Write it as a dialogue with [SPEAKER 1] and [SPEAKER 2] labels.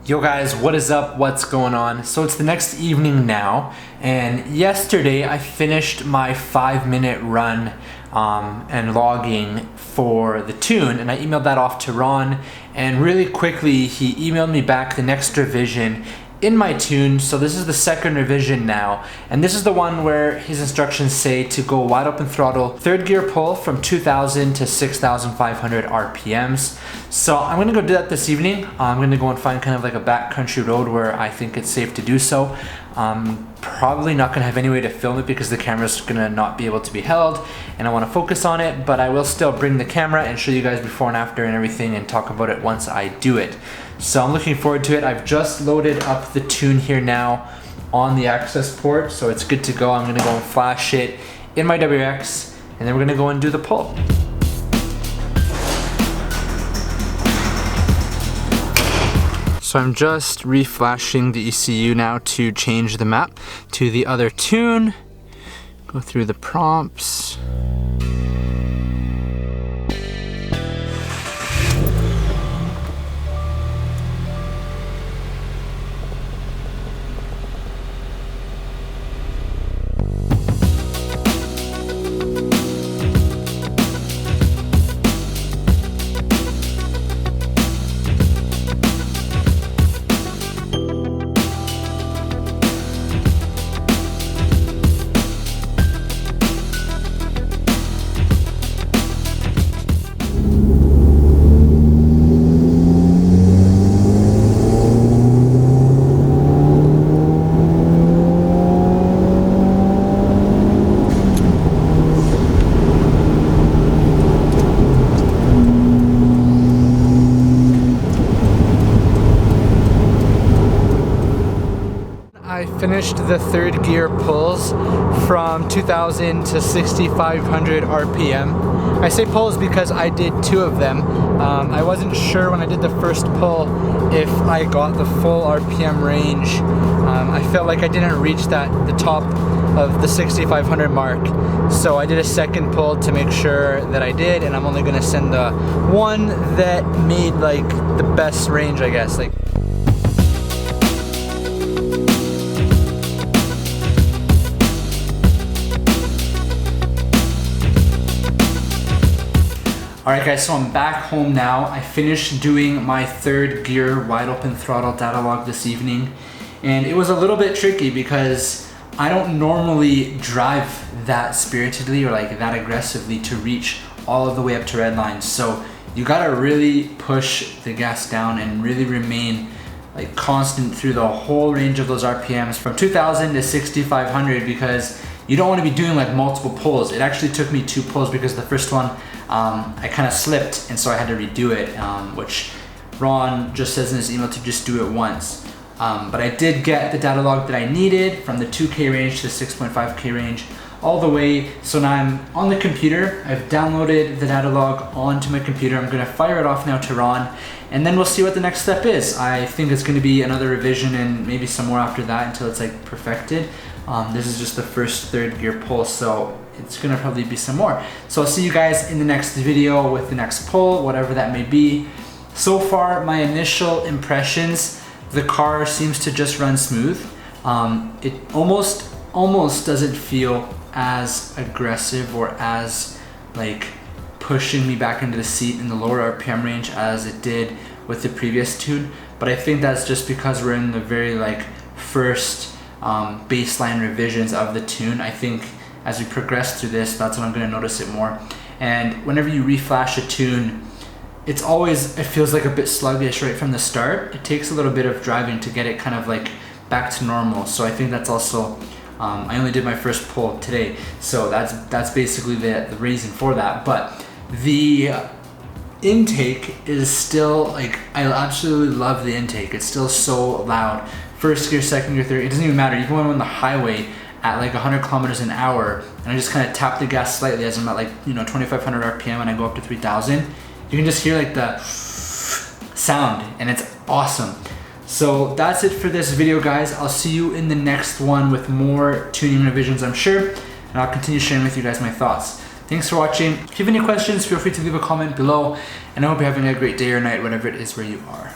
[SPEAKER 1] Yo guys, what is up? What's going on? So it's the next evening now, and yesterday I finished my 5-minute run and logging for the tune, and I emailed that off to Ron, and really quickly he emailed me back the next revision in my tune. So this is the second revision now, and this is the one where his instructions say to go wide open throttle, third gear pull from 2,000 to 6,500 RPMs. So I'm gonna go do that this evening. I'm gonna go and find kind of like a backcountry road where I think it's safe to do so. Probably not gonna have any way to film it because the camera's gonna not be able to be held and I wanna focus on it, but I will still bring the camera and show you guys before and after and everything and talk about it once I do it. So I'm looking forward to it. I've just loaded up the tune here now on the access port, so it's good to go. I'm gonna go and flash it in my WRX and then we're gonna go and do the pull. So I'm just reflashing the ECU now to change the map to the other tune. Go through the prompts. I finished the third gear pulls from 2,000 to 6,500 RPM. I say pulls because I did 2 of them. I wasn't sure when I did the first pull if I got the full RPM range. I felt like I didn't reach the top of the 6,500 mark. So I did a second pull to make sure that I did, and I'm only gonna send the one that made like the best range, I guess. Alright guys, so I'm back home now. I finished doing my third gear wide open throttle datalog this evening, and it was a little bit tricky because I don't normally drive that spiritedly or like that aggressively to reach all of the way up to red lines. So you gotta really push the gas down and really remain like constant through the whole range of those RPMs from 2,000 to 6,500 because you don't want to be doing like multiple pulls. It actually took me 2 pulls because the first one I kind of slipped and so I had to redo it, which Ron just says in his email to just do it once. But I did get the data log that I needed from the 2K range to the 6.5K range all the way. So now I'm on the computer. I've downloaded the data log onto my computer. I'm gonna fire it off now to Ron and then we'll see what the next step is. I think it's gonna be another revision and maybe some more after that until it's like perfected. This is just the first third gear pull, so it's gonna probably be some more. So I'll see you guys in the next video with the next pull, whatever that may be. So far, my initial impressions, the car seems to just run smooth. It almost doesn't feel as aggressive or as like pushing me back into the seat in the lower RPM range as it did with the previous tune. But I think that's just because we're in the very like first baseline revisions of the tune. I think as we progress through this, that's when I'm gonna notice it more. And whenever you reflash a tune, it feels like a bit sluggish right from the start. It takes a little bit of driving to get it kind of like back to normal. So I think that's also, I only did my first pull today. So that's basically the reason for that. But the intake is still like, I absolutely love the intake. It's still so loud. First gear, second gear, third, it doesn't even matter. Even when I'm on the highway at like 100 kilometers an hour and I just kind of tap the gas slightly as I'm at like, 2,500 RPM and I go up to 3,000, you can just hear like the sound and it's awesome. So that's it for this video, guys. I'll see you in the next one with more tuning revisions, I'm sure, and I'll continue sharing with you guys my thoughts. Thanks for watching. If you have any questions, feel free to leave a comment below, and I hope you're having a great day or night, whatever it is where you are.